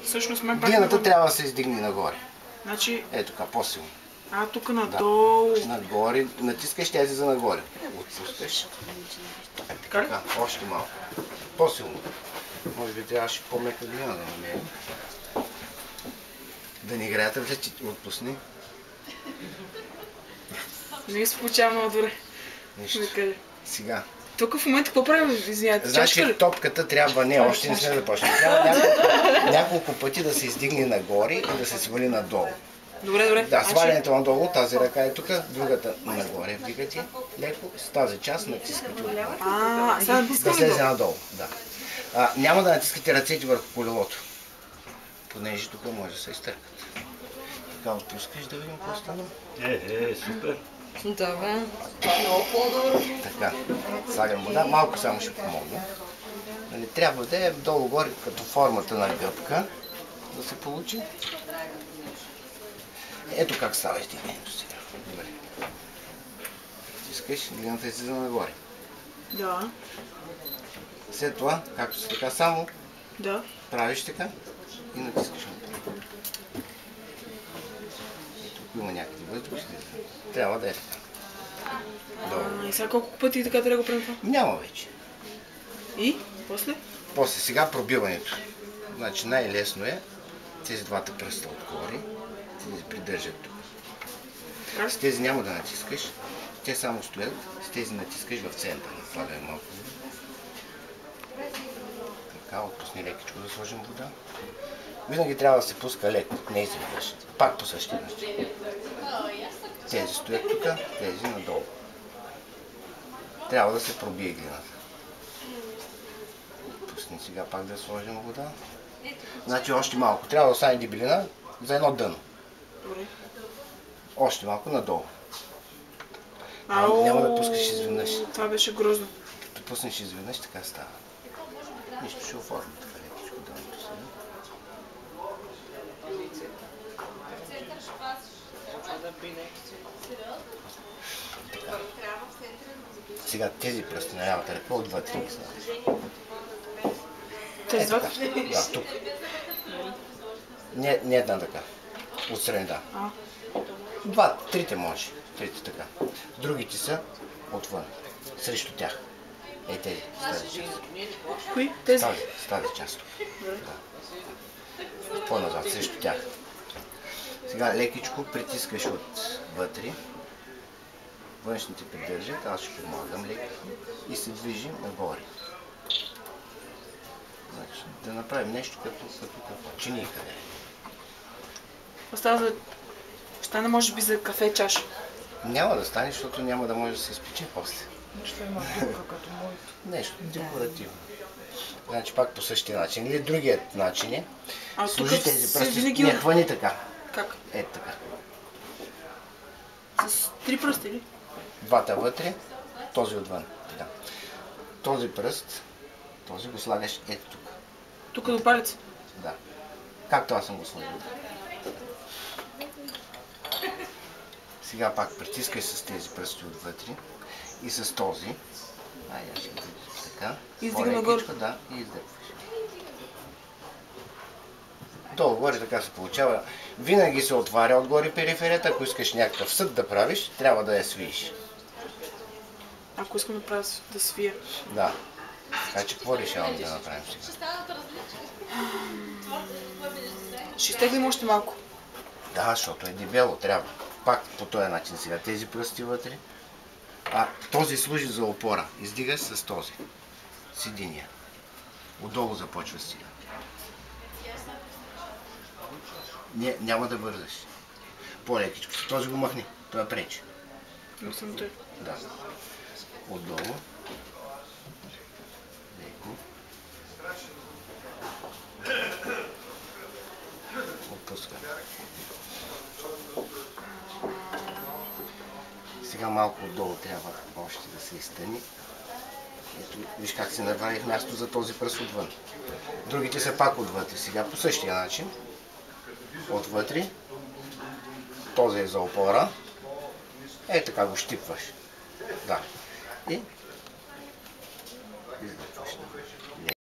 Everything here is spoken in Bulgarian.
Всъщност ме Глината трябва да се издигне нагоре. Значи... Ето така, по-силно. Тук надолу. Да. Нагоре, натискаш тези за нагоре. Отпускаш. Така, още малко. По-силно. Може би трябваше по-мека глина да намерим. Да не играят ръцете, отпусни. Не се получава много добре. Нищо. Сега. Тук в момента какво правим? Извинявайте, значи топката трябва, не, още не сме започнали. Трябва няколко пъти да се издигне нагоре и да се свали надолу. Добре. Да, свалянето надолу, тази ръка е тук, другата нагоре вдигате леко, с тази част натискате отгоре. Да слезе надолу, да. Няма да натискате ръцете върху колелото, понеже тук може да се изтъркат. Така отпускаш да видим какво става. Супер. Добре, много по-добро. Така, слагам вода, малко само ще помогна. Трябва да е долу-горе като формата на гъбка, да се получи. Ето как става издигнението сега. Добре. Искаш, глината е слиза нагоре. Да. След това, както си така, само правиш така и натискаш напред. Тук има някакви въздух, трябва да е така. И сега колко пъти така трябва да го правим това? Няма вече. И? После? После сега пробиването. Значи най-лесно е тези двата пръста отгоре, тези придържат тук. С тези няма да натискаш, те само стоят, с тези натискаш в центъра. Слагаме малко. Така, отпусни лекичко да сложим вода. Винаги трябва да се пуска леко, не изведнъж. Пак по същия начин. Тези стоят тук, тези надолу. Трябва да се пробие глината. Пусни сега пак да сложим вода. Значи още малко. Трябва да остане дебелина за едно дъно. Още малко надолу. Няма да пускаш изведнъж. Това беше грозно. Като пуснеш изведнъж, така става. Нищо ще оформи така лекичко дъното сега. Сега тези пръсти на лявата ръка отвътре ги слагаш. Тези двата? Да, тук. Не една така. Отстрани, да. Трите може. Трите така. Другите са отвън. Срещу тях. Тези, с тази част. Кои? Тези? С тази част. По-назад, срещу тях. Сега лекичко притискаш отвътре. Външните придържат, аз ще помагам лекичко и се движим нагоре. Значи, да направим нещо като чиника. Стане може би за кафе чаша. Няма да стане, защото няма да може да се изпече после. Нещо има дупка като моето. Нещо декоративно. Значи пак по същия начин. Или другият начин е. Служи тези пръсти. Не, хвани така. Как? Ето така. С 3 пръста или? Двата вътре, този отвън. Така. Този пръст, този го слагаш ето тук. Тук до палец? Да. Както аз съм го сложил. Сега пак притискай с тези пръсти отвътре и с този. Аз ще видиш така. Издигна нагоре. Да, и издърпваш. Долу-горе така се получава. Винаги се отваря отгоре периферията. Ако искаш някакъв съд да правиш, трябва да я свиеш. Ако искам да правя да свия. Да. Така че какво решавам да направим сега? Ще изтеглим още малко. Да, защото е дебело, трябва. Пак по този начин сега тези пръсти вътре. Този служи за опора. Издигаш с този. С единия. Отдолу започва сега. Няма да бързаш. По-лекичко. Този го махни. Това пречи. Не съм той. Да. Отдолу. Леко. Отпускам. Сега малко отдолу трябва още да се изтъни. Ето, виж как се направих място за този пръст отвън. Другите са пак отвътре. Сега по същия начин. Отвътре. Този е за опора. Така го щипваш. Да. И